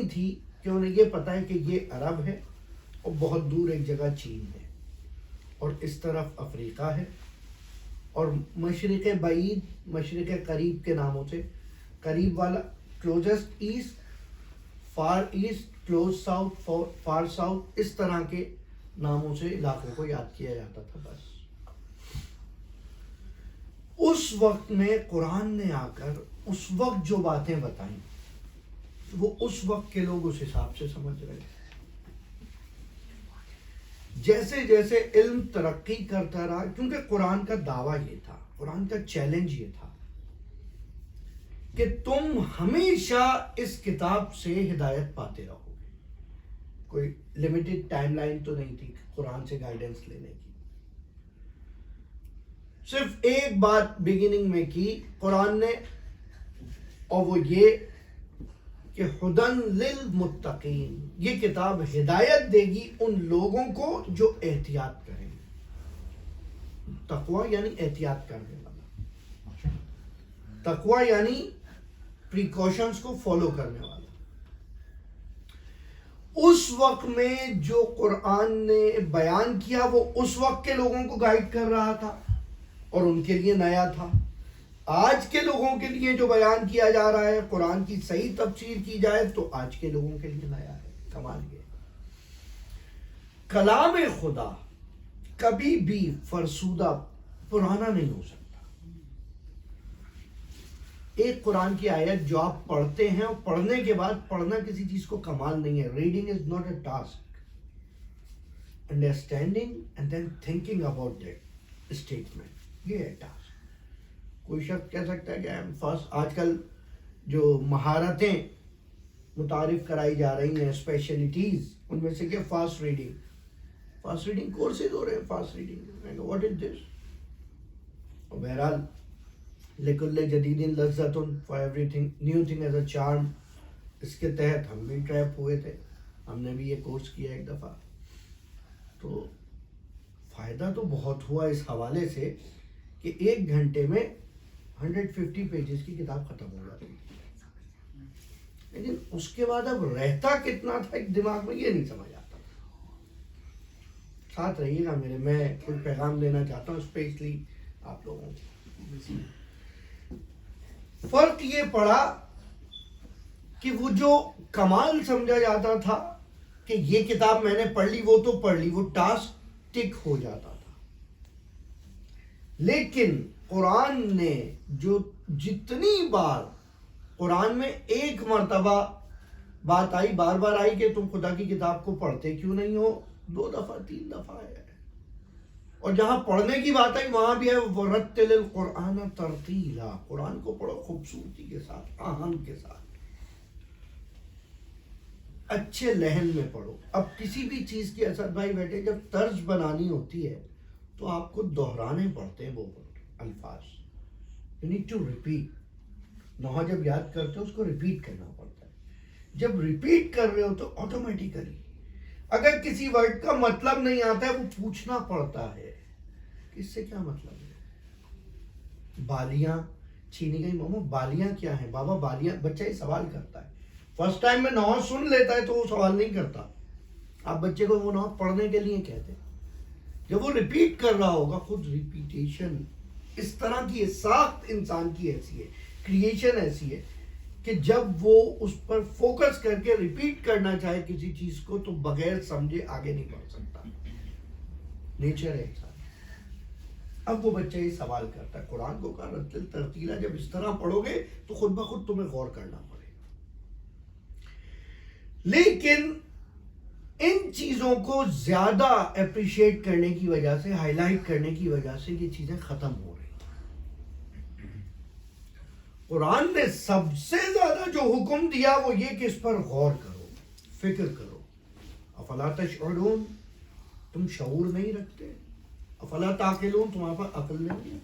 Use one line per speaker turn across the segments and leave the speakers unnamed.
نہیں تھی کہ انہیں یہ پتہ ہے کہ یہ عرب ہے اور بہت دور ایک جگہ چین ہے اور اس طرف افریقہ ہے اور مشرق بعید مشرق قریب کے ناموں سے، قریب والا closest east, far east, close south, far south, اس طرح کے ناموں سے علاقوں کو یاد کیا جاتا تھا. بس اس وقت میں قرآن نے آ کر اس وقت جو باتیں بتائیں وہ اس وقت کے لوگ اس حساب سے سمجھ رہے تھے. جیسے جیسے علم ترقی کرتا رہا، کیونکہ قرآن کا دعویٰ یہ تھا، قرآن کا چیلنج یہ تھا کہ تم ہمیشہ اس کتاب سے ہدایت پاتے رہو گے. کوئی لمیٹڈ ٹائم لائن تو نہیں تھی قرآن سے گائیڈنس لینے کی. صرف ایک بات بگننگ میں کی قرآن نے، اور وہ یہ کہ ہدن للمتقین، یہ کتاب ہدایت دے گی ان لوگوں کو جو احتیاط کریں گے. تقوی یعنی احتیاط کرنے والا، تقوی یعنی پریکاشنز کو فالو کرنے والا. اس وقت میں جو قرآن نے بیان کیا وہ اس وقت کے لوگوں کو گائیڈ کر رہا تھا اور ان کے لیے نیا تھا. آج کے لوگوں کے لیے جو بیان کیا جا رہا ہے، قرآن کی صحیح تفسیر کی جائے تو آج کے لوگوں کے لیے نیا ہے. کمال یہ کلام خدا کبھی بھی فرسودہ پرانا نہیں ہو سکتا. ایک قرآن کی آیت جو آپ پڑھتے ہیں اور پڑھنے کے بعد پڑھنا کسی چیز کو کمال نہیں ہے. Reading is not a task, understanding and then thinking about that statement, یہ ہے ٹاسک. کوئی شخص کہہ سکتا ہے کہ آئی ایم فرسٹ. آج کل جو مہارتیں متعارف کرائی جا رہی ہیں، اسپیشلٹیز، ان میں سے کیا فاسٹ ریڈنگ کورسز ہو رہے ہیں. Fast reading what is this? اور بہرحال لکل جدید لذت for every thing new thing as a charm, اس کے تحت ہم بھی ٹریپ ہوئے تھے. ہم نے بھی یہ کورس کیا ایک دفعہ، تو فائدہ تو بہت ہوا اس حوالے سے کہ 1 گھنٹے میں 150 پیجز کی کتاب ختم ہو جاتی. لیکن اس کے بعد اب رہتا کتنا تھا ایک دماغ میں، یہ نہیں سمجھ آتا. ساتھ رہیے گا میرے، میں کوئی پیغام دینا چاہتا ہوں اسپیشلی آپ لوگوں کو. فرق یہ پڑا کہ وہ جو کمال سمجھا جاتا تھا کہ یہ کتاب میں نے پڑھ لی، وہ تو پڑھ لی، وہ ٹاسک ٹک ہو جاتا تھا. لیکن قرآن نے جو جتنی بار قرآن میں ایک مرتبہ بات آئی، بار بار آئی کہ تم خدا کی کتاب کو پڑھتے کیوں نہیں ہو، 2 دفعہ 3 دفعہ ہے. اور جہاں پڑھنے کی بات آئی وہاں بھی ہے وَرَتِّلِ الْقُرْآنَ تَرْتِيلًا، قرآن کو پڑھو خوبصورتی کے ساتھ، آہنگ کے ساتھ، اچھے لہن میں پڑھو. اب کسی بھی چیز کی اسد بھائی بیٹے جب طرز بنانی ہوتی ہے تو آپ کو دہرانے پڑتے ہیں وہ الفاظ. You need to repeat. نحو جب یاد کرتے ہو اس کو ریپیٹ کرنا پڑتا ہے. جب ریپیٹ کر رہے ہو تو آٹومیٹیکلی اگر کسی ورڈ کا مطلب نہیں آتا ہے وہ پوچھنا پڑتا ہے کہ اس سے کیا مطلب ہے. بالیاں چھینی گئی، ماما بالیاں کیا ہیں؟ بابا بالیاں، بچہ یہ سوال کرتا ہے. فرسٹ ٹائم میں نحو سن لیتا ہے تو وہ سوال نہیں کرتا. آپ بچے کو وہ نحو پڑھنے کے لیے کہتے ہیں. جب وہ ریپیٹ کر رہا ہوگا، خود ریپیٹیشن اس طرح کی ساخت انسان کی ایسی ہے، کریشن ایسی ہے کہ جب وہ اس پر فوکس کر کے ریپیٹ کرنا چاہے کسی چیز کو تو بغیر سمجھے آگے نہیں بڑھ سکتا. نیچر ہے انسان. اب وہ بچہ یہ سوال کرتا ہے، قرآن کو کہا رتل ترتیلا، جب اس طرح پڑھو گے تو خود بخود تمہیں غور کرنا پڑے گا. لیکن ان چیزوں کو زیادہ اپریشیٹ کرنے کی وجہ سے، ہائی لائٹ کرنے کی وجہ سے یہ چیزیں ختم ہو رہی ہیں. قرآن نے سب سے زیادہ جو حکم دیا وہ یہ کہ اس پر غور کرو، فکر کرو. افلا تشعرون، تم شعور نہیں رکھتے؟ افلا تعقلون، تمہارے پاس عقل نہیں ہے؟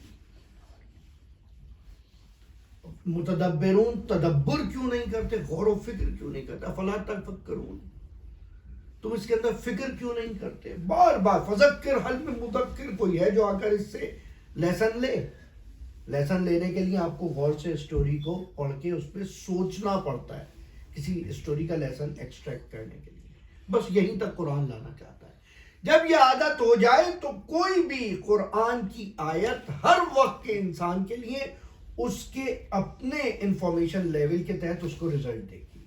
متدبرون، تدبر کیوں نہیں کرتے، غور و فکر کیوں نہیں کرتے؟ افلا تفکرون، تم اس کے اندر فکر کیوں نہیں کرتے؟ بار بار فذکر حل میں مذکر کوئی ہے جو آ کر اس سے لیسن لے. لیسن لینے کے لیے آپ کو غور سے اسٹوری کو پڑھ کے اس پہ سوچنا پڑتا ہے کسی اسٹوری کا لیسن ایکسٹریکٹ کرنے کے لیے. بس یہیں تک قرآن لانا چاہتا ہے. جب یہ عادت ہو جائے تو کوئی بھی قرآن کی آیت ہر وقت کے انسان کے لیے اس کے اپنے انفارمیشن لیول کے تحت اس کو رزلٹ دے گی.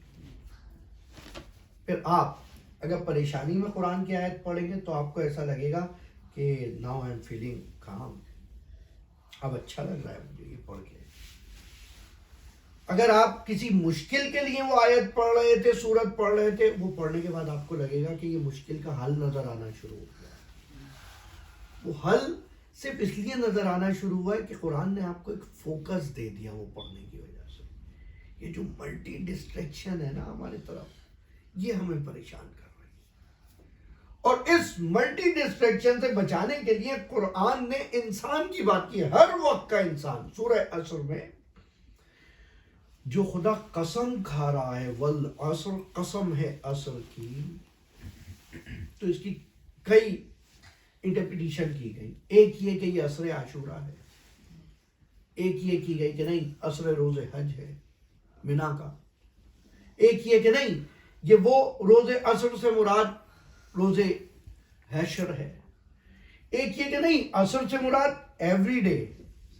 پھر آپ اگر پریشانی میں قرآن کی آیت پڑھیں گے تو آپ کو ایسا لگے گا کہ ناؤ آئی ایم فیلنگ کام، اب اچھا لگ رہا ہے مجھے یہ پڑھ کے. اگر آپ کسی مشکل کے لیے وہ آیت پڑھ رہے تھے، سورت پڑھ رہے تھے، وہ پڑھنے کے بعد آپ کو لگے گا کہ یہ مشکل کا حل نظر آنا شروع ہو گیا. وہ حل صرف اس لیے نظر آنا شروع ہوا ہے کہ قرآن نے آپ کو ایک فوکس دے دیا وہ پڑھنے کی وجہ سے. یہ جو ملٹی ڈسٹریکشن ہے نا ہماری طرف، یہ ہمیں پریشان کر رہی ہے. اور اس ملٹی ڈسٹریکشن سے بچانے کے لیے قرآن نے انسان کی بات کی. ہر وقت کا انسان سورہ عصر میں جو خدا قسم کھا رہا ہے، والعصر، قسم ہے عصر کی، تو اس کی کئی انٹرپریٹیشن کی گئی. ایک یہ کہ یہ عصر عاشورہ ہے، ایک یہ کی گئی کہ نہیں عصر روز حج ہے مینا کا، ایک یہ کہ نہیں یہ وہ روز عصر سے مراد روز حشر ہے، ایک یہ کہ نہیں عصر سے مراد ایوری ڈے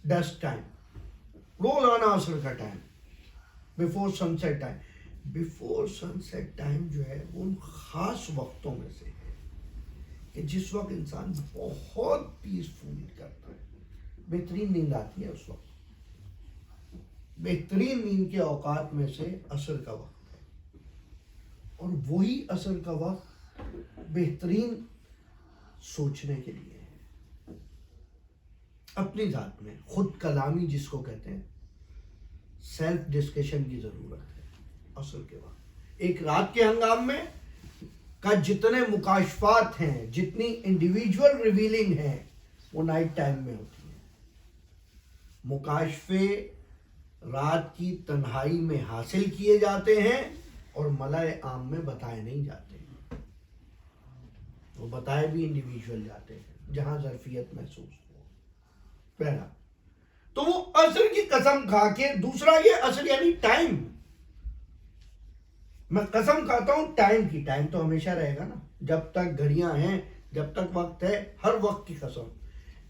ڈسٹ ٹائم، روزانہ عصر کا ٹائم، بیفور سن سیٹ ٹائم. بیفور سن سیٹ ٹائم جو ہے وہ ان خاص وقتوں میں سے ہے کہ جس وقت انسان بہت پیس فل کرتا ہے، بہترین نیند آتی ہے اس وقت. بہترین نیند کے اوقات میں سے عصر کا وقت ہے، اور وہی عصر کا وقت بہترین سوچنے کے لیے ہے، اپنی ذات میں خود کلامی جس کو کہتے ہیں، سیلف ڈسکشن کی ضرورت ہے عصر کے وقت. ایک رات کے ہنگام میں کا جتنے مکاشفات ہیں، جتنی انڈیویجول ریویلنگ ہیں، وہ نائٹ ٹائم میں ہوتی ہیں. مکاشفے رات کی تنہائی میں حاصل کیے جاتے ہیں اور ملائے عام میں بتائے نہیں جاتے ہیں. وہ بتائے بھی انڈیویجول جاتے ہیں جہاں ظرفیت محسوس ہو. پہلا تو وہ عصر کی قسم کھا کے، دوسرا یہ عصر یعنی ٹائم. میں قسم کھاتا ہوں ٹائم کی، ٹائم تو ہمیشہ رہے گا نا، جب تک گھڑیاں ہیں، جب تک وقت ہے، ہر وقت کی قسم.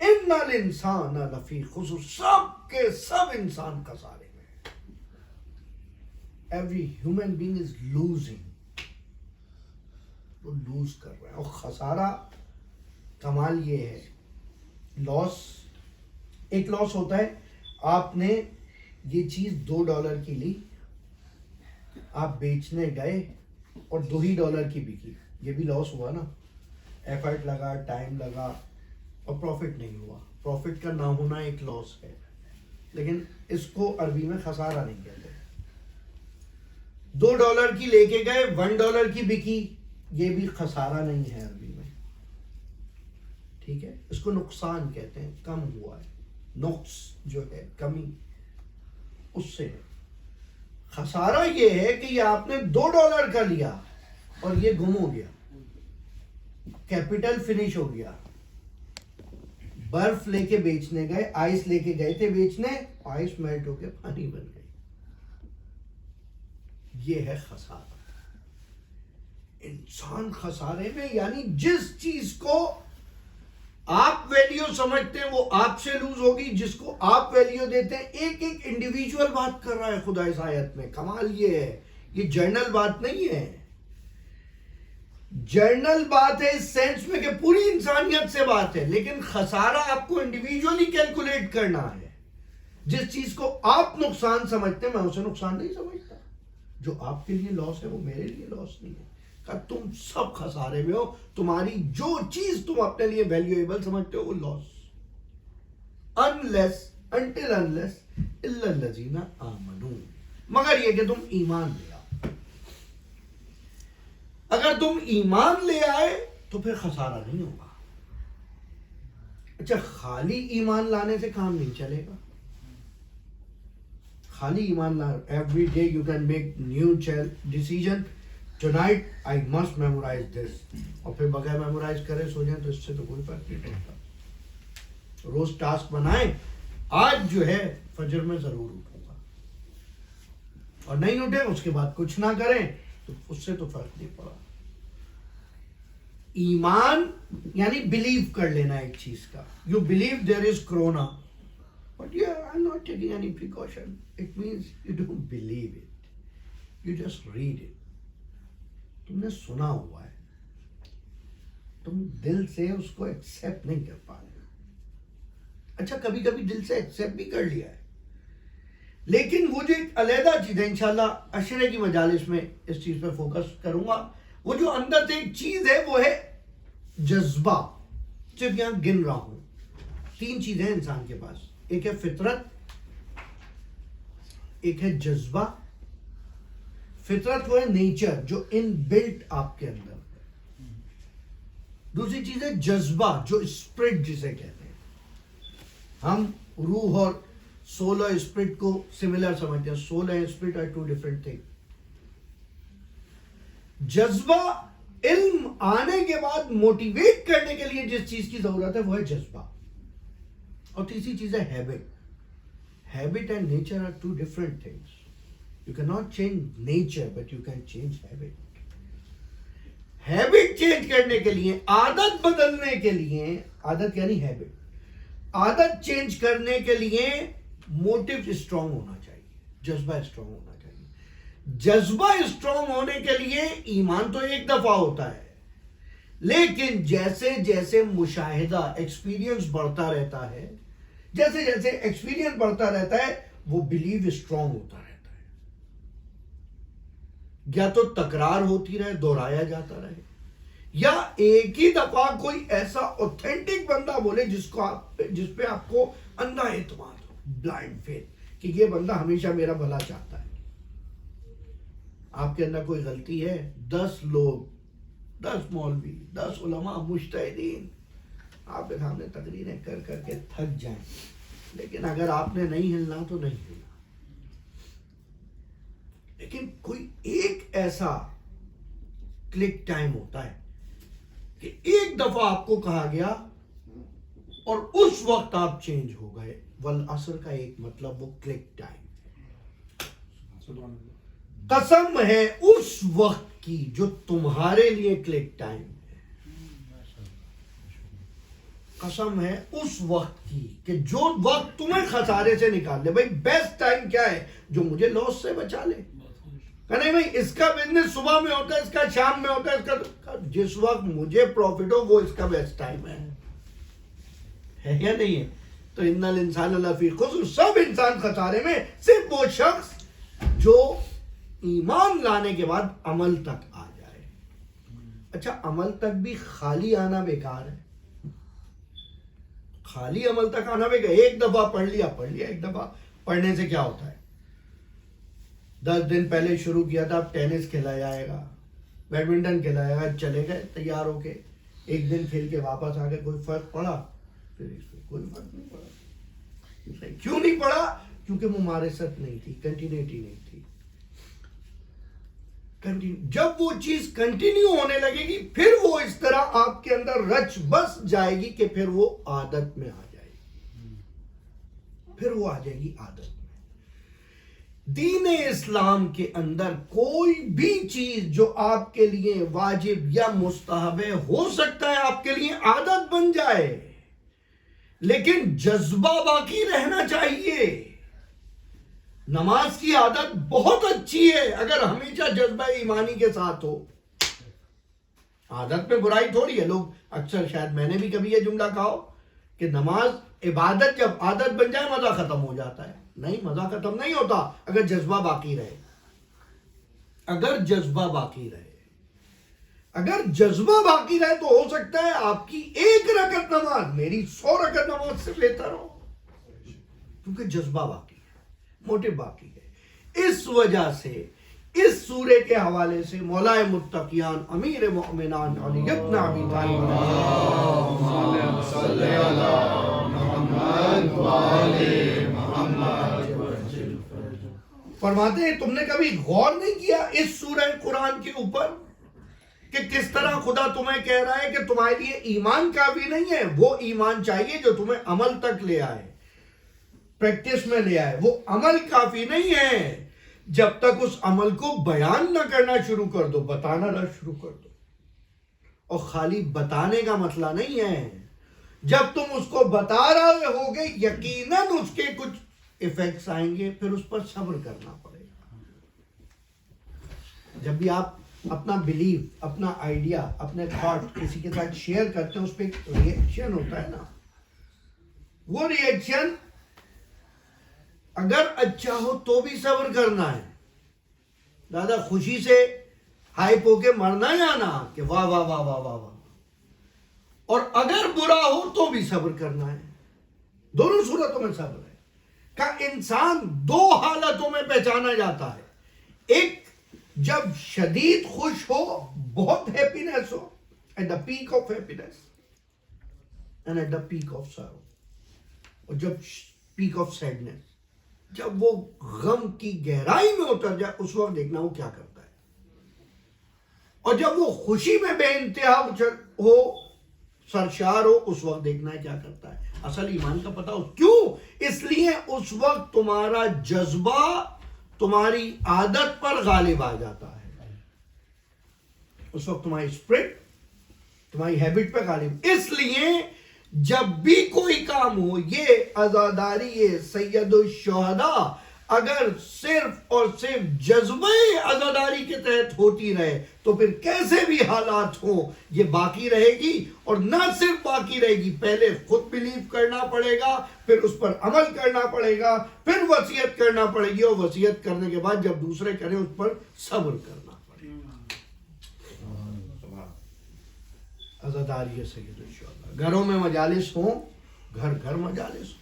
ان الانسان لفی خسر، سب کے سب انسان خسارے میں. Every human being is losing, وہ لوز کر رہا ہے. اور خسارہ کمال یہ ہے، لاس، ایک لاس ہوتا ہے آپ نے یہ چیز $2 کی لی، آپ بیچنے گئے اور $2 کی بکی، یہ بھی لاس ہوا نا. ایفرٹ لگا، ٹائم لگا اور پروفٹ نہیں ہوا. پروفٹ کا نہ ہونا ایک لاس ہے، لیکن اس کو عربی میں خسارہ نہیں کہتے. $2 کی لے کے گئے، $1 کی بکی، یہ بھی خسارہ نہیں ہے عربی میں. ٹھیک ہے، اس کو نقصان کہتے ہیں، کم ہوا ہے. نقص جو ہے، کمی، اس سے ہے. خسارہ یہ ہے کہ یہ آپ نے $2 کا لیا اور یہ گم ہو گیا، کیپٹل فنش ہو گیا. برف لے کے بیچنے گئے، آئس لے کے گئے تھے بیچنے، آئس میلٹ ہو کے پانی بن گئی. یہ ہے خسارہ. انسان خسارے میں، یعنی جس چیز کو آپ ویلیو سمجھتے ہیں وہ آپ سے لوز ہوگی، جس کو آپ ویلیو دیتے ہیں. ایک ایک انڈیویجول بات کر رہا ہے خدا اس آیت میں. کمال یہ ہے، یہ جرنل بات نہیں ہے. جرنل بات ہے اس سینس میں کہ پوری انسانیت سے بات ہے، لیکن خسارہ آپ کو انڈیویجولی کیلکولیٹ کرنا ہے. جس چیز کو آپ نقصان سمجھتے ہیں، میں اسے نقصان نہیں سمجھتا. جو آپ کے لیے لاس ہے وہ میرے لیے لاس نہیں ہے. کہ تم سب خسارے میں ہو، تمہاری جو چیز تم اپنے لیے ویلیویبل سمجھتے ہو وہ لاس. until unless الا الذین آمنوا، مگر یہ کہ تم ایمان لے آؤ. اگر تم ایمان لے آئے تو پھر خسارہ نہیں ہوگا. اچھا، خالی ایمان لانے سے کام نہیں چلے گا. خالی ایمان لا، every day you can make new decision. Tonight I must memorize this، اور پھر بغیر میمورائز کرے سو جائیں تو اس سے تو کوئی فرق نہیں پڑتا. روز ٹاسک بنائیں، آج جو ہے فجر میں ضرور اٹھوں گا، اور نہیں اٹھے اس کے بعد کچھ نہ کریں تو اس سے تو فرق نہیں پڑا. ایمان یعنی بلیو کر لینا ایک چیز کا. You believe there is corona but you are not taking any precaution. It means you don't believe it, you just read it. تم نے سنا ہوا ہے, تم دل سے اس کو ایکسپٹ نہیں کر پا رہے. اچھا کبھی کبھی دل سے ایکسپٹ بھی کر لیا ہے, لیکن وہ جو ایک علیحدہ چیز ہے, انشاءاللہ عشرے کی مجالس میں اس چیز پہ فوکس کروں گا. وہ جو اندر سے ایک چیز ہے وہ ہے جذبہ. صرف یہاں گن رہا ہوں, 3 چیزیں ہیں انسان کے پاس. ایک ہے فطرت, ایک ہے جذبہ. فطرت وہ ہے نیچر جو ان بلٹ آپ کے اندر ہے. دوسری چیز ہے جذبہ جو اسپرٹ جسے کہتے ہیں. ہم روح اور سول اور اسپرٹ کو سملر سمجھتے ہیں. سول اور اسپرٹ آر 2 ڈفرنٹ تھنگ. جذبہ علم آنے کے بعد موٹیویٹ کرنے کے لیے جس چیز کی ضرورت ہے وہ ہے جذبہ. اور تیسری چیز ہے habit. Habit and nature are 2 different things. You can not change nature but you can change habit. Habit change کرنے کے لیے, عادت بدلنے کے لیے, عادت یعنی ہیبٹ, عادت چینج کرنے کے لیے موٹیو اسٹرانگ ہونا چاہیے, جذبہ اسٹرانگ ہونا چاہیے. جذبہ اسٹرانگ ہونے کے لیے ایمان تو ایک دفعہ ہوتا ہے, لیکن جیسے جیسے مشاہدہ ایکسپیرینس بڑھتا رہتا ہے, جیسے جیسے ایکسپیرینس بڑھتا رہتا ہے وہ بلیو اسٹرانگ ہوتا رہتا ہے. یا تو تکرار ہوتی رہے, دہرایا جاتا رہے, یا ایک ہی دفعہ کوئی ایسا اوتھینٹک بندہ بولے جس پہ آپ کو اندھا اعتماد ہو, بلائنڈ فیتھ, کہ یہ بندہ ہمیشہ میرا بھلا چاہتا ہے. آپ کے اندر کوئی غلطی ہے, 10 لوگ, 10 مولوی, 10 علماء مجتہدین آپ کے سامنے تقریریں کر کر کے تھک جائیں, لیکن اگر آپ نے نہیں ہلنا تو نہیں ہلنا. لیکن کوئی ایک ایسا کلک ٹائم ہوتا ہے کہ ایک دفعہ آپ کو کہا گیا اور اس وقت آپ چینج ہو گئے. والعصر کا ایک مطلب وہ کلک ٹائم. قسم ہے اس وقت کی جو تمہارے لیے کلک ٹائم ہے. قسم ہے اس وقت کی کہ جو وقت تمہیں خسارے سے نکال لے. بھائی بیسٹ ٹائم کیا ہے؟ جو مجھے لاس سے بچا لے. کہ نہیں بھائی اس کا بزنس صبح میں ہوتا ہے, اس کا شام میں ہوتا ہے, اس کا جس وقت مجھے پروفٹ ہو وہ اس کا بیسٹ ٹائم ہے یا نہیں ہے؟ تو ان الانسان لفی خسر, سب انسان خسارے میں, صرف وہ شخص جو ایمان لانے کے بعد عمل تک آ جائے. اچھا عمل تک بھی خالی آنا بیکار ہے. خالی عمل تک آنا بیکار. ایک دفعہ پڑھ لیا. ایک دفعہ پڑھنے سے کیا ہوتا ہے؟ 10 دن پہلے شروع کیا تھا, اب ٹینس کھیلا جائے گا, بیڈمنٹن کھیلا جائے گا, چلے گئے تیار ہو کے, ایک دن کھیل کے واپس آ کے کوئی فرق پڑا؟ پھر اس میں کوئی فرق نہیں پڑا. کیوں نہیں پڑا؟ کیونکہ ممارست نہیں تھی, کنٹینیوٹی نہیں تھی. جب وہ چیز کنٹینیو ہونے لگے گی پھر وہ اس طرح آپ کے اندر رچ بس جائے گی کہ پھر وہ عادت میں آ جائے گی. پھر وہ آ جائے گی عادت میں. دین اسلام کے اندر کوئی بھی چیز جو آپ کے لیے واجب یا مستحب ہے, ہو سکتا ہے آپ کے لیے عادت بن جائے, لیکن جذبہ باقی رہنا چاہیے. نماز کی عادت بہت اچھی ہے اگر ہمیشہ جذبہ ایمانی کے ساتھ ہو. عادت میں برائی تھوڑی ہے. لوگ اکثر, شاید میں نے بھی کبھی یہ جملہ کہا ہو کہ نماز عبادت جب عادت بن جائے مزہ ختم ہو جاتا ہے. نہیں, مزہ ختم نہیں ہوتا اگر جذبہ باقی رہے. اگر جذبہ باقی رہے اگر جذبہ باقی رہے تو ہو سکتا ہے آپ کی 1 رکعت نماز میری 100 رکعت نماز سے بہتر ہو, کیونکہ جذبہ باقی ہے, موٹو باقی ہے. اس وجہ سے اس سورے کے حوالے سے مولا متقیان امیر مومنان علی بن ابی طالب فرماتے ہیں, تم نے کبھی غور نہیں کیا اس سورہ قرآن کے اوپر کہ کس طرح خدا تمہیں کہہ رہا ہے کہ تمہارے لیے ایمان کافی نہیں ہے, وہ ایمان چاہیے جو تمہیں عمل تک لے آئے, پریکٹس میں لے آئے. وہ عمل کافی نہیں ہے, جب تک اس عمل کو بیان نہ کرنا شروع کر دو، بتانا نہ شروع کر دو. اور خالی بتانے کا مسئلہ نہیں ہے، جب تم اس کو بتا رہے ہوگے یقیناً اس کے کچھ ایفیکٹس آئیں گے، پھر اس پر صبر کرنا پڑے گا. جب بھی آپ اپنا بلیف، اپنا آئیڈیا، اپنے تھاٹ کسی کے ساتھ شیئر کرتے ہیں، اس پہ ایک ری ایکشن ہوتا ہے نا، وہ ری ایکشن اگر اچھا ہو تو بھی صبر کرنا ہے. دادا خوشی سے ہائپ ہو کے مرنا یا نہ کہ واہ واہ واہ واہ واہ واہ، اور اگر برا ہو تو بھی صبر کرنا ہے. دونوں صورتوں میں صبر ہے. کہ انسان دو حالتوں میں پہچانا جاتا ہے، ایک جب شدید خوش ہو، بہت ہیپینس ہو، at the peak of happiness and at the peak of sorrow, اور جب پیک آف سیڈنس، جب وہ غم کی گہرائی میں اتر جائے، اس وقت دیکھنا وہ کیا کرتا ہے. اور جب وہ خوشی میں بے انتہا ہو، سرشار ہو، اس وقت دیکھنا ہے کیا کرتا ہے. اصل ایمان کا پتہ ہو کیوں؟ اس لیے اس وقت تمہارا جذبہ تمہاری عادت پر غالب آ جاتا ہے. اس وقت تمہاری اسپرٹ تمہاری ہیبٹ پہ غالب. اس لیے جب بھی کوئی کام ہو، یہ عزاداری سید الشہداء اگر صرف اور صرف جذبہ عزاداری کے تحت ہوتی رہے تو پھر کیسے بھی حالات ہوں یہ باقی رہے گی. اور نہ صرف باقی رہے گی، پہلے خود بلیو کرنا پڑے گا، پھر اس پر عمل کرنا پڑے گا، پھر وصیت کرنا پڑے گی، اور وصیت کرنے کے بعد جب دوسرے کریں اس پر صبر کرنا پڑے گا. عزاداری سید الشہداء. گھروں میں مجالس ہوں، گھر گھر مجالس ہوں.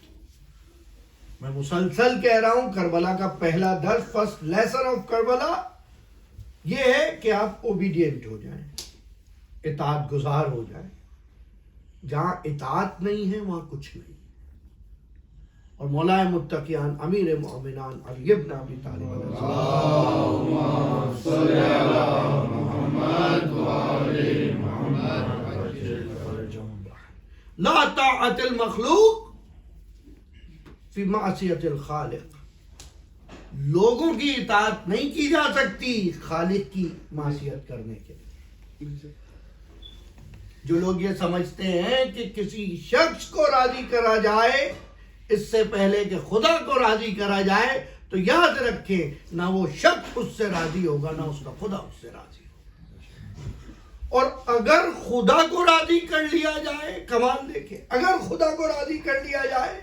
میں مسلسل کہہ رہا ہوں، کربلا کا پہلا درس، فرسٹ لیسن آف کربلا یہ ہے کہ آپ اوبیڈینٹ ہو جائیں، اطاعت گزار ہو جائیں. جہاں اطاعت نہیں ہے وہاں کچھ نہیں. اور مولا متقیان امیر مومنان علی ابن ابی طالب اللہم صلی علی محمد وعلی محمد لا طاعت المخلوق فی معصیت الخالق. لوگوں کی اطاعت نہیں کی جا سکتی خالق کی معصیت کرنے کے لیے. جو لوگ یہ سمجھتے ہیں کہ کسی شخص کو راضی کرا جائے اس سے پہلے کہ خدا کو راضی کرا جائے، تو یاد رکھیں نہ وہ شخص اس سے راضی ہوگا نہ اس کا خدا اس سے راضی ہوگا. اور اگر خدا کو راضی کر لیا جائے، کمال دیکھیں، اگر خدا کو راضی کر لیا جائے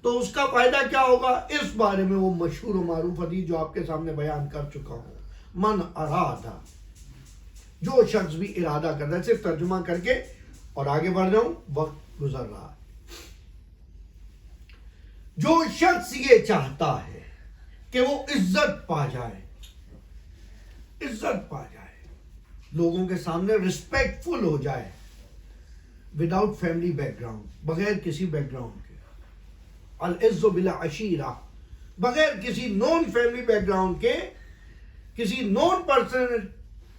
تو اس کا فائدہ کیا ہوگا؟ اس بارے میں وہ مشہور و معروف حدیث جو آپ کے سامنے بیان کر چکا ہوں، من ارادہ، جو شخص بھی ارادہ کرتا ہے. صرف ترجمہ کر کے اور آگے بڑھ جاؤں، وقت گزر رہا ہے. جو شخص یہ چاہتا ہے کہ وہ عزت پا جائے، عزت پا جائے، لوگوں کے سامنے رسپیکٹفل ہو جائے، وداؤٹ فیملی بیک گراؤنڈ، بغیر کسی بیک گراؤنڈ کے، العز بلا عشیرہ، بغیر کسی نون فیملی بیک گراؤنڈ کے، کسی نون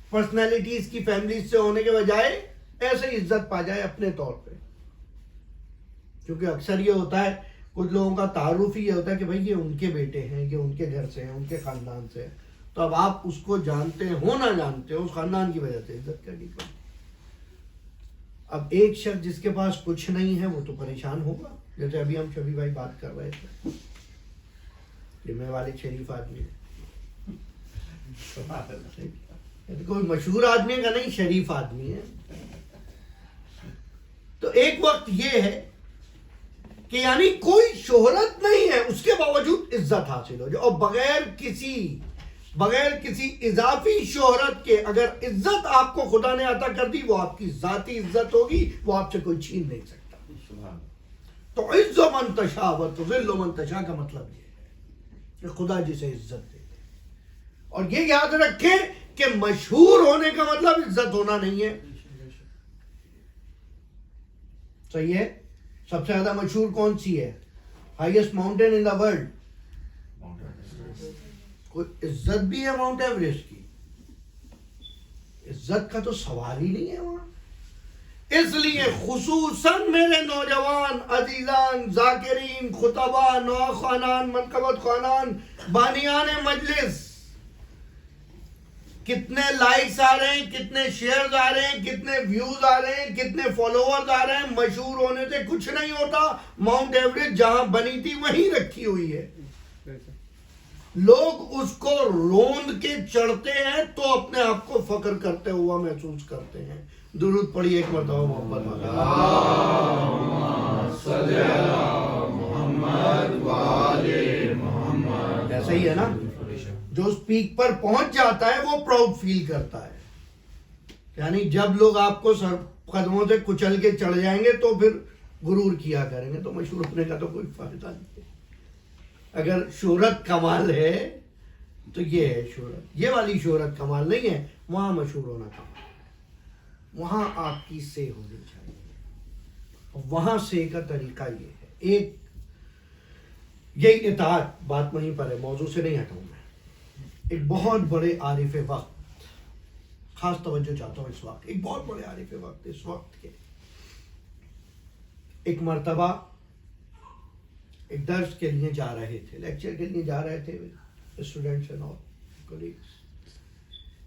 پرسنالٹیز کی فیملیز سے ہونے کے بجائے ایسے ہی عزت پا جائے اپنے طور پہ. کیونکہ اکثر یہ ہوتا ہے، کچھ لوگوں کا تعارف ہی یہ ہوتا ہے کہ بھئی یہ ان کے بیٹے ہیں، یہ ان کے گھر سے ہیں، ان کے خاندان سے ہیں. تو اب آپ اس کو جانتے ہو نہ جانتے ہو، اس خاندان کی وجہ سے عزت کرنی پڑتی. اب ایک شخص جس کے پاس کچھ نہیں ہے وہ تو پریشان ہوگا. جیسے ابھی ہم شبی بھائی بات کر رہے تھے، ذمہ والے شریف آدمی ہے، کوئی مشہور آدمی کا نہیں، شریف آدمی ہے. تو ایک وقت یہ ہے کہ یعنی کوئی شہرت نہیں ہے، اس کے باوجود عزت حاصل ہو جائے، اور بغیر کسی اضافی شہرت کے اگر عزت آپ کو خدا نے عطا کر دی، وہ آپ کی ذاتی عزت ہوگی، وہ آپ سے کوئی چھین نہیں سکتا. تو عز من تشاء و تذل من تشاء کا مطلب یہ ہے کہ خدا جسے عزت دے. اور یہ یاد رکھیں کہ مشہور ہونے کا مطلب عزت ہونا نہیں ہے. صحیح ہے؟ سب سے زیادہ مشہور کون سی ہے؟ Highest mountain in the world. کوئی عزت بھی ہے ماؤنٹ ایوریسٹ کی؟ عزت کا تو سوال ہی نہیں ہے وہاں. اس لیے خصوصاً میرے نوجوان عزیزان، ذاکرین، خطبہ، نواخوانان، منقبت خوانان، بانیان مجلس، کتنے لائکس آ رہے ہیں، کتنے شیئرز آ رہے ہیں، کتنے ویوز آ رہے ہیں، کتنے فالوورز آ رہے ہیں. مشہور ہونے سے کچھ نہیں ہوتا. ماؤنٹ ایوریسٹ جہاں بنی تھی وہیں رکھی ہوئی ہے. لوگ اس کو روند کے چڑھتے ہیں تو اپنے آپ کو فخر کرتے ہوا محسوس کرتے ہیں. درود پڑھیے ایک مرتبہ محبت والا. ایسا ہی ہے نا. جو اس پیک پر پہنچ جاتا ہے وہ پراؤڈ فیل کرتا ہے. یعنی جب لوگ آپ کو سر قدموں سے کچل کے چڑھ جائیں گے تو پھر غرور کیا کریں گے. تو مشہور ہونے کا تو کوئی فائدہ نہیں ہے. اگر شہرت کمال ہے تو یہ ہے شہرت. یہ والی شہرت کمال نہیں ہے. وہاں مشہور ہونا کمال ہے. وہاں آپ کی سے ہونی چاہیے. وہاں سے کا طریقہ یہ ہے. ایک یہ اطاعت بات وہیں پر ہے, موضوع سے نہیں ہٹاؤں میں. ایک بہت بڑے عارف وقت, خاص توجہ چاہتا ہوں اس وقت, ایک بہت بڑے عارف وقت اس وقت کے, ایک مرتبہ ایک درس کے لیے جا رہے تھے, لیکچر کے لیے جا رہے تھے اسٹوڈنٹس اور کولیگز.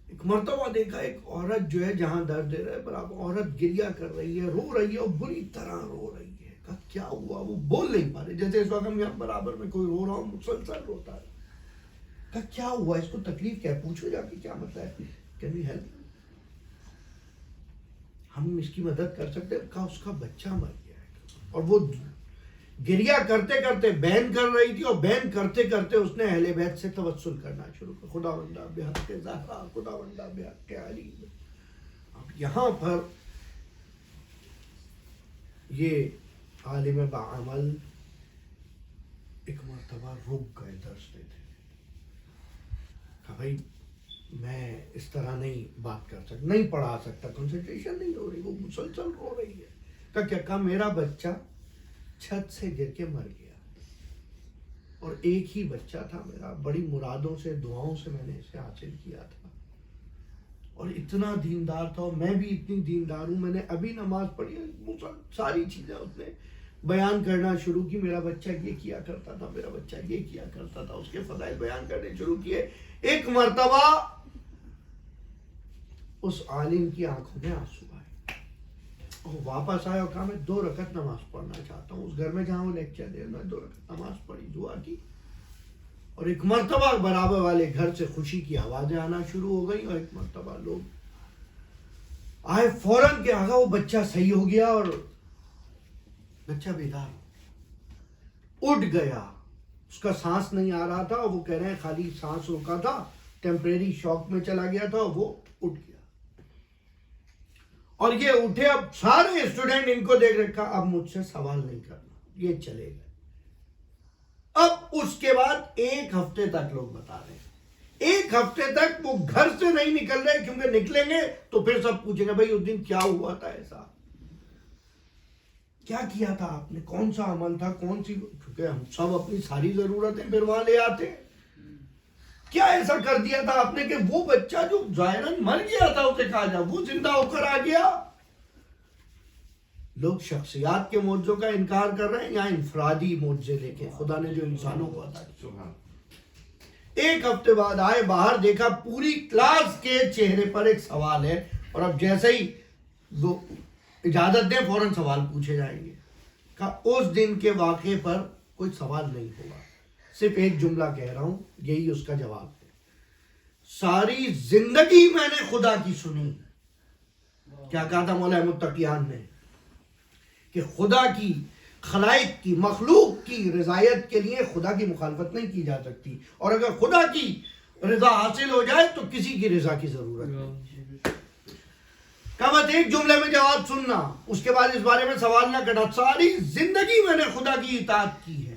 ایک مرتبہ دیکھا ایک عورت جو ہے جہاں درس دے رہے برابر عورت گریا کر رہی ہے, رو رہی ہے اور بری طرح رو رہی ہے. کہا کیا ہوا؟ وہ بول نہیں پا رہے. جیسے اس وقت ہم یہاں برابر میں کوئی رو رہا ہوں مسلسل روتا ہے. کہا کیا ہوا؟ اس کو تکلیف کیا ہے؟ پوچھو جا کے کیا مسئلہ ہے. Can we help? ہم اس کی مدد کر سکتے ہیں. کہا اس کا بچہ مر گیا ہے. اور وہ گریا کرتے کرتے بین کر رہی تھی, اور بین کرتے کرتے اس نے اہل بیت سے توسل کرنا شروع کیا. خداوندہ بحق زہرا, خداوندہ بحق علی. اب یہاں پر یہ عالم بعمل ایک مرتبہ رک گئے درس دیتے. کہا بھائی میں اس طرح نہیں بات کر سکتا, نہیں پڑھا سکتا, کنسنٹریشن نہیں ہو رہی, وہ مسلسل رو رہی ہے. کہا میرا بچہ چھت سے گر کے مر گیا, اور ایک ہی بچہ تھا میرا, بڑی مرادوں سے دعاؤں سے میں نے اسے حاصل کیا تھا, اور اتنا دیندار تھا, اور میں بھی اتنی دیندار ہوں. میں نے ابھی نماز پڑھی, ساری چیزیں اس نے بیان کرنا شروع کی. میرا بچہ یہ کیا کرتا تھا, میرا بچہ یہ کیا کرتا تھا, اس کے فضائل بیان کرنے شروع کیے. ایک مرتبہ اس عالم کی آنکھوں میں آنسو آئے, وہ واپس آیا اور کہا میں 2 رکعت نماز پڑھنا چاہتا ہوں. اس گھر میں جہاں وہ لیکچر دے, میں 2 رکعت نماز پڑھی, دعا کی, اور ایک مرتبہ برابر والے گھر سے خوشی کی آوازیں آنا شروع ہو گئی. اور ایک مرتبہ لوگ آئے فوراً کہ آگا وہ بچہ صحیح ہو گیا, اور بچہ بیدار اٹھ گیا. اس کا سانس نہیں آ رہا تھا, اور وہ کہہ رہے ہیں خالی سانس روکا تھا, ٹیمپریری شاک میں چلا گیا تھا, وہ اٹھ گیا. اور یہ اٹھے, اب سارے اسٹوڈنٹ ان کو دیکھ رکھا, اب مجھ سے سوال نہیں کرنا, یہ چلے گئے. اب اس کے بعد 1 ہفتے تک لوگ بتا رہے ہیں, 1 ہفتے تک وہ گھر سے نہیں نکل رہے, کیونکہ نکلیں گے تو پھر سب پوچھیں گے بھائی اس دن کیا ہوا تھا, ایسا کیا کیا تھا آپ نے, کون سا عمل تھا, کون سی, کیونکہ ہم سب اپنی ساری ضرورتیں پھر وہاں لے آتے ہیں. کیا ایسا کر دیا تھا آپ نے کہ وہ بچہ جو ظاہراً مر گیا تھا اسے کہا جا وہ زندہ ہو کر آ گیا. لوگ شخصیات کے معجزوں کا انکار کر رہے ہیں, یا انفرادی معجزے لے کے خدا نے جو انسانوں کو عطا کیا. 1 ہفتے بعد آئے, باہر دیکھا پوری کلاس کے چہرے پر ایک سوال ہے, اور اب جیسے ہی وہ اجازت دیں فوراً سوال پوچھے جائیں گے. کہا اس دن کے واقعے پر کوئی سوال نہیں ہوگا, صرف ایک جملہ کہہ رہا ہوں, یہی اس کا جواب ہے. ساری زندگی میں نے خدا کی سنی. کیا کہا تھا مولا احمد تقیان نے, کہ خدا کی, خلائق کی, مخلوق کی رضایت کے لیے خدا کی مخالفت نہیں کی جا سکتی, اور اگر خدا کی رضا حاصل ہو جائے تو کسی کی رضا کی ضرورت نہیں. کہا بس ایک جملے میں جواب سننا, اس کے بعد اس بارے میں سوال نہ کرنا. ساری زندگی میں نے خدا کی اطاعت کی ہے,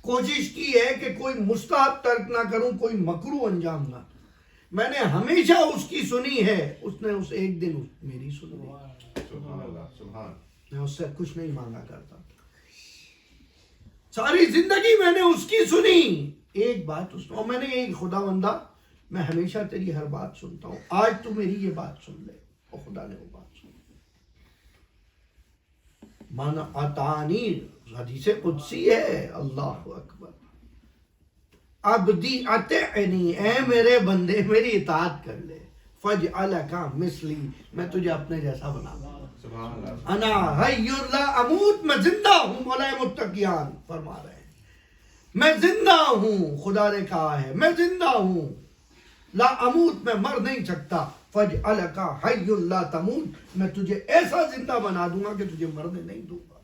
کوشش کی ہے کہ کوئی مستحب ترک نہ کروں, کوئی مکروہ انجام نہ. میں نے ہمیشہ اس کی سنی ہے, اس نے اس ایک دن میری سنی. میں اس سے کچھ نہیں مانگا کرتا تھا, ساری زندگی میں نے اس کی سنی. ایک بات اس نے, اور میں نے یہی خدا بندہ میں ہمیشہ تیری ہر بات سنتا ہوں, آج تو میری یہ بات سن لے. اور خدا نے وہ بات سنی. من اطاعنی حدیث قدسی ہے, اللہ اکبر. عبدی اطعنی، اے میرے بندے میری اطاعت کر لے، فجعلک مثلی، میں تجھے اپنے جیسا بنا دوں گا، انا حی لا اموت، میں زندہ ہوں، مولا متقیان فرما رہے ہیں میں زندہ ہوں، خدا نے کہا ہے میں زندہ ہوں، لا اموت میں مر نہیں سکتا، فجعلک حی لا تموت، میں تجھے ایسا زندہ بنا دوں گا کہ تجھے مرنے نہیں دوں گا،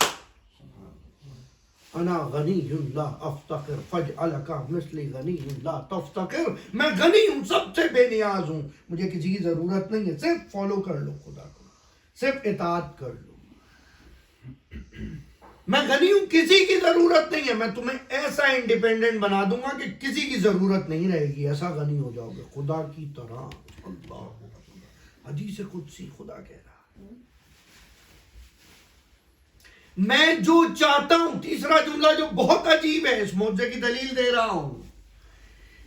انا غنی لا افتقر فجعلک مثلی غنی لا تفتقر، میں غنی ہوں، سب سے بے نیاز ہوں، مجھے کسی کی ضرورت نہیں ہے، صرف فالو کر لو خدا کو، صرف اطاعت کر لو، میں غنی ہوں، کسی کی ضرورت نہیں ہے، میں تمہیں ایسا انڈیپینڈنٹ بنا دوں گا کہ کسی کی ضرورت نہیں رہے گی، ایسا غنی ہو جاؤ گے خدا کی طرح۔ اللہ، حدیث قدسی خدا کہہ رہا ہے میں جو چاہتا ہوں، تیسرا جملہ جو بہت عجیب ہے، اس معجزے کی دلیل دے رہا ہوں،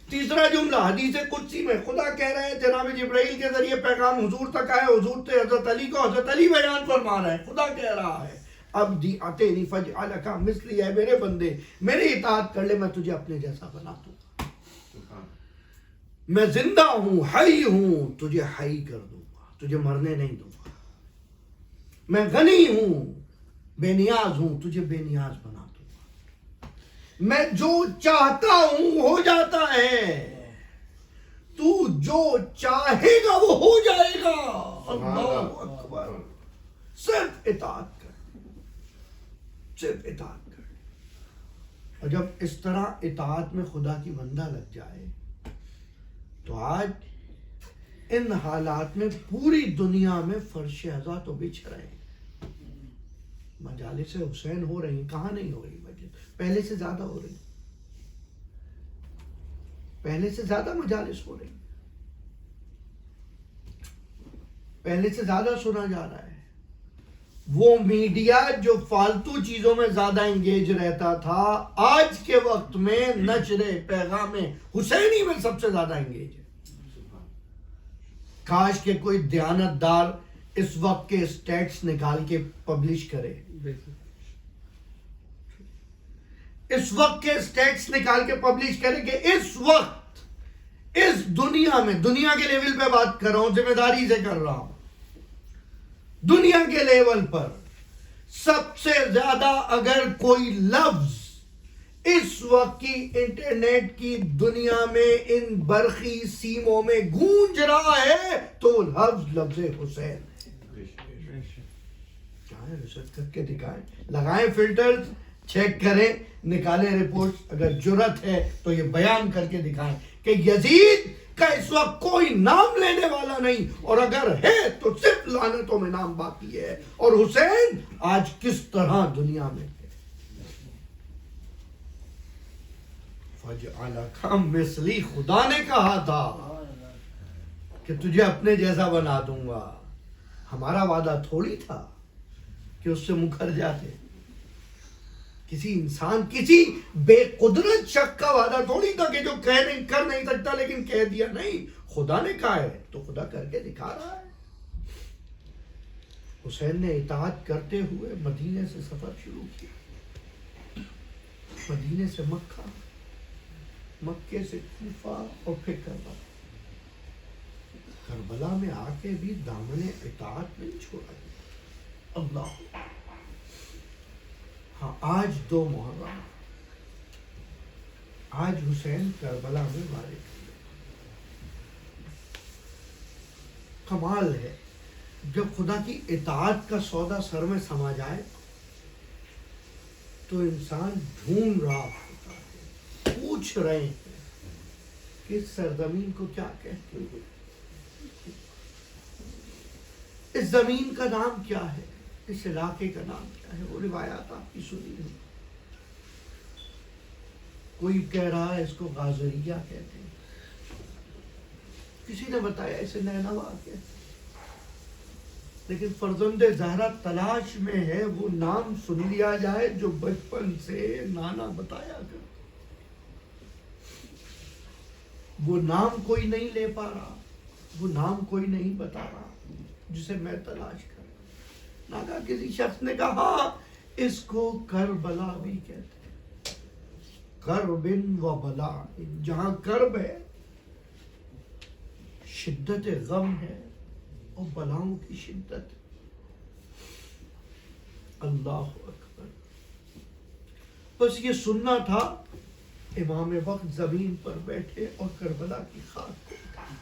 تیسرا جملہ حدیث قدسی میں خدا کہہ رہے ہیں، جناب جبرائیل کے ذریعے پیغام حضور تک آئے، حضور سے حضرت علی کو حضرت علی بیان فرما رہے ہیں، خدا کہہ رہا ہے عبدی اطعنی فجعلک مثلی، ہے میرے بندے میری اطاعت کر لے، میں تجھے اپنے جیسا بنا دوں گا، میں زندہ ہوں، حی ہوں، تجھے حی کر دوں گا، تجھے مرنے نہیں دوں گا، میں غنی ہوں، بے نیاز ہوں، تجھے بے نیاز بنا دوں گا، میں جو چاہتا ہوں ہو جاتا ہے، تو جو چاہے گا وہ ہو جائے گا، اللہ اکبر، صرف اطاعت کر، صرف اطاعت کر، اور جب اس طرح اطاعت میں خدا کی بندہ لگ جائے تو آج ان حالات میں پوری دنیا میں فرش ازاں تو بچھ رہے ہیں، مجالس حسین ہو رہی ہیں، کہاں نہیں ہو رہی، پہلے سے زیادہ ہو رہی، پہلے سے زیادہ مجالس ہو رہی، پہلے سے زیادہ سنا جا رہا ہے، وہ میڈیا جو فالتو چیزوں میں زیادہ انگیج رہتا تھا آج کے وقت میں نشر پیغام حسینی میں سب سے زیادہ انگیج ہے، کاش کہ کوئی دیانتدار اس وقت کے اسٹیٹس نکال کے پبلش کرے، اس وقت کے اسٹیٹس نکال کے پبلش کرے کہ اس وقت اس دنیا میں، دنیا کے لیول پہ بات کر رہا ہوں، ذمہ داری سے کر رہا ہوں، دنیا کے لیول پر سب سے زیادہ اگر کوئی لفظ اس وقت کی انٹرنیٹ کی دنیا میں ان برقی سیموں میں گونج رہا ہے تو لفظ حسین ہے، چاہے ریسرچ کر کے دکھائیں، لگائیں فلٹر، چیک کریں، نکالیں رپورٹ، اگر جرت ہے تو یہ بیان کر کے دکھائیں کہ یزید کا اس وقت کوئی نام لینے والا نہیں، اور اگر ہے تو صرف لعنتوں میں نام باقی ہے، اور حسین آج کس طرح دنیا میں ہے، فجعلک مثلی، خدا نے کہا تھا کہ تجھے اپنے جیسا بنا دوں گا، ہمارا وعدہ تھوڑی تھا کہ اس سے مکر جاتے، کسی انسان، کسی بے قدرت شخص کا وعدہ تھوڑی تھا کہ جو کر نہیں سکتا لیکن کہہ دیا، نہیں، خدا نے کہا ہے تو خدا کر کے دکھا رہا ہے۔ حسین نے اطاعت کرتے ہوئے مدینے سے سفر شروع کیا، مدینے سے مکہ، مکے سے کوفہ، اور پھر کربلا، کربلا میں آ کے بھی دامن اطاعت نہیں چھوڑا گیا، اللہ، ہاں آج 2 محرم، آج حسین کربلا میں مارے گئے، کمال ہے جب خدا کی اطاعت کا سودا سر میں سما جائے تو انسان ڈھونڈ رہا ہوتا ہے، پوچھ رہے ہیں کہ اس سرزمین کو کیا کہتے ہیں، اس زمین کا نام کیا ہے، اس علاقے کا نام کیا ہے، وہ روایات آپ کی سنی ہے، کوئی کہہ رہا ہے اس کو غازریہ کہتے ہیں، کسی نے بتایا اسے نینوا کہتے ہیں، لیکن فرزند زہرا تلاش میں ہے وہ نام سن لیا جائے جو بچپن سے نانا بتایا کرتے، وہ نام کوئی نہیں لے پا رہا، وہ نام کوئی نہیں بتا رہا جسے میں تلاش کر رہا، نہ کسی شخص نے کہا اس کو کربلا بھی کہتے ہیں، کرب و بلا، جہاں کرب ہے، شدت غم ہے اور بلاؤں کی شدت ہے. اللہ اکبر. بس یہ سننا تھا. امام وقت زمین پر بیٹھے اور کربلا کی خاک کو اٹھایا.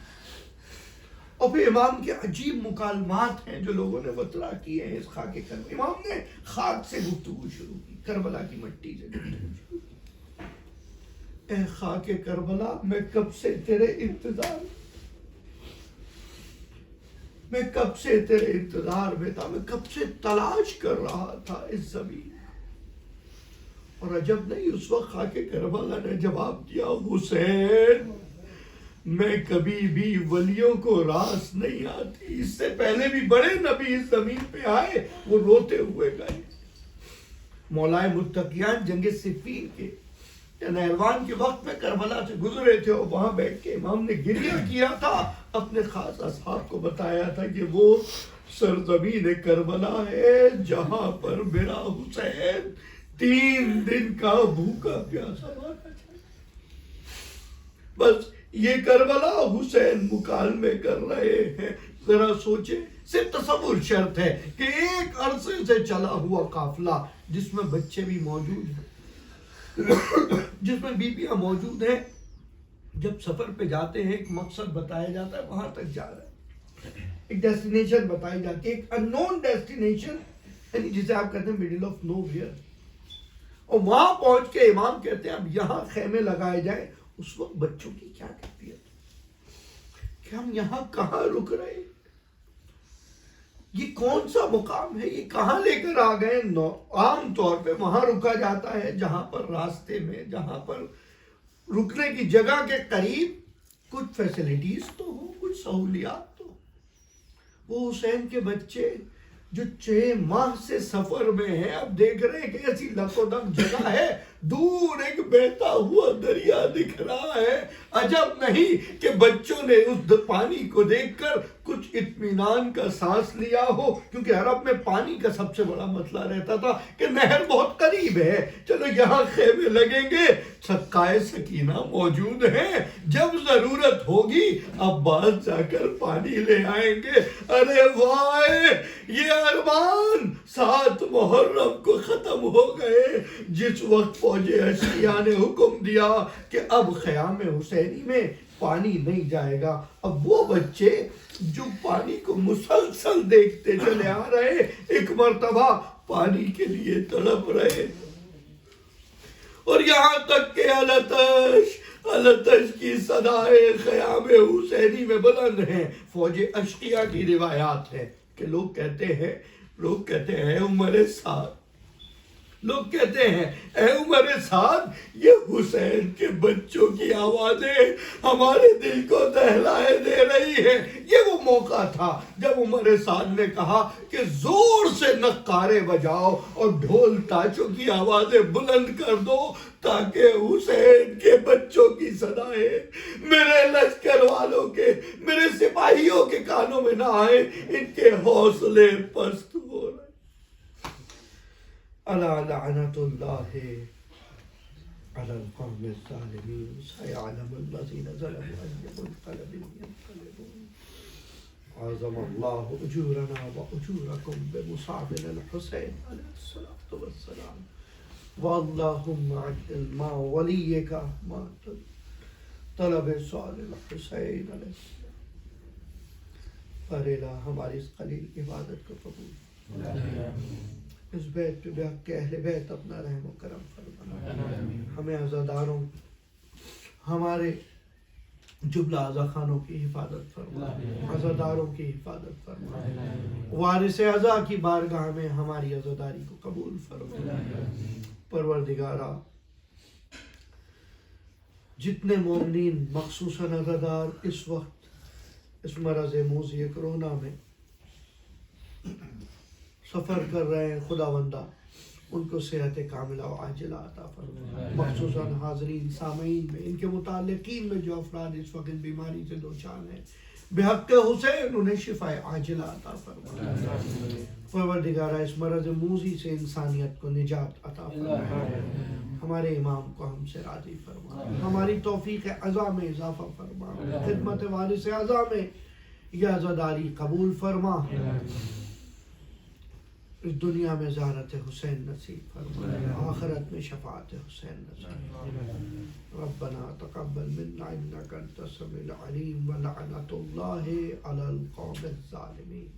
اور پھر امام کے عجیب مکالمات ہیں جو لوگوں نے وطرا کیے ہیں اس خاک کربلا. امام نے خاک سے گفتگو شروع کی، کربلا کی مٹی سے گفتگو شروع کی. اے خاک کربلا، میں کب سے تیرے انتظار میں تھا، میں کب سے تلاش کر رہا تھا اس زمین. اور عجب نہیں، اس وقت خاک کربلا نے جواب دیا، حسین میں کبھی بھی ولیوں کو راس نہیں آتی. اس سے پہلے بھی بڑے نبی اس زمین پہ آئے، وہ روتے ہوئے گئے. مولائے متقیان جنگ صفین کے نہروان کے وقت میں کربلا سے گزرے تھے اور وہاں بیٹھ کے امام نے گریہ کیا تھا. اپنے خاص اصحاب کو بتایا تھا کہ وہ سرزمین کربلا ہے جہاں پر میرا حسین 3 دن کا بھوکا پیاسا مارا جائے. بس یہ کربلا حسین مکالمے کر رہے ہیں. ذرا سوچیں، صرف تصور شرط ہے کہ ایک عرصے سے چلا ہوا قافلہ جس میں بچے بھی موجود ہیں، جس میں بیویاں موجود ہیں، جب سفر پہ جاتے ہیں ایک مقصد بتایا جاتا ہے، وہاں تک جا رہے ہیں، ایک ڈیسٹینیشن بتائی جاتی ہے، ایک اننون ڈیسٹینیشن، یعنی جسے آپ کہتے ہیں مڈل آف نو ویئر. اور وہاں پہنچ کے امام کہتے ہیں اب یہاں خیمے لگائے جائیں. اس وقت بچوں کی کیا کیفیت کہ ہم یہاں کہاں رک رہے ہیں، یہ کون سا مقام ہے، یہ کہاں لے کر آ گئے. عام طور پہ وہاں رکا جاتا ہے جہاں پر راستے میں، جہاں پر رکنے کی جگہ کے قریب کچھ فیسلٹیز تو ہو، کچھ سہولیات تو ہو. وہ حسین کے بچے جو 6 ماہ سے سفر میں ہیں، اب دیکھ رہے ہیں کہ ایسی لکودک جگہ ہے، دور ایک بہتا ہوا دریا دکھ رہا ہے. عجب نہیں کہ بچوں نے اس پانی کو دیکھ کر کچھ اطمینان کا سانس لیا ہو، کیونکہ عرب میں پانی کا سب سے بڑا مسئلہ رہتا تھا کہ نہر بہت قریب ہے، چلو یہاں خیمے لگیں گے، سکائے سکینہ موجود ہیں، جب ضرورت ہوگی عباس جا کر پانی لے آئیں گے. ارے وائے، یہ ارمان 7 محرم کو ختم ہو گئے، جس وقت فوج اشقیاء نے حکم دیا کہ اب خیام حسینی میں پانی نہیں جائے گا. اب وہ بچے جو پانی کو مسلسل دیکھتے چلے آ رہے، ایک مرتبہ پانی کے لیے تڑپ رہے، اور یہاں تک کہ التش کی صدائے خیام حسینی میں بلند ہیں. فوج اشقیاء کی روایات ہے کہ لوگ کہتے ہیں عمر سعد، لوگ کہتے ہیں اے عمر سعد، یہ حسین کے بچوں کی آوازیں ہمارے دل کو دہلائے دے رہی ہیں. یہ وہ موقع تھا جب عمر سعد نے کہا کہ زور سے نقارے بجاؤ اور ڈھول تاچوں کی آوازیں بلند کر دو تاکہ حسین کے بچوں کی صدائیں میرے لشکر والوں کے، میرے سپاہیوں کے کانوں میں نہ آئے. ان کے حوصلے پست ہو رہے. الا لعنت اللہ علی القوم الظالمین سیعلم الذین ظلموا ای منقلب ینقلبون. عظم اللہ اجورنا واجورکم بمصعب الحسین علیہ الصلوۃ والسلام. واللہم عجل ما ولیک ما طلب صالح الحسین علیہ السلام. پر الہ ہماری اس قلیل عبادت کو قبول، اس بیت پہ بحق کے اہل بیت اپنا رحم و کرم فرما. ہمیں عزاداروں، ہمارے جملہ عزاخانوں کی حفاظت فرما، عزاداروں کی حفاظت فرما. وارث عزا کی بارگاہ میں ہماری عزاداری کو قبول فرما. پروردگارا، جتنے مومنین مخصوصاً عزادار اس وقت اس مرض موذی کرونا میں سفر کر رہے ہیں، خداوندہ ان کو صحت کاملہ و عاجلہ عطا فرما. مخصوصاً حاضرین سامعین میں، ان کے متعلقین میں جو افراد اس وقت بیماری سے دوچار ہیں، بحق حسین انہیں شفا عاجلہ عطا فرما. پروردگارہ اس مرض موذی سے انسانیت کو نجات عطا فرما. ہمارے امام کو ہم سے راضی فرما. ہماری توفیق عزا میں اضافہ فرما. خدمت وارث اعظا میں یازداری قبول فرما. اس دنیا میں زیارت حسین نصیب فرما. آخرت میں شفاعت حسین نصیب. ربنا تقبل منا انك انت السميع العليم ولعنة الله على القوم الظالمين.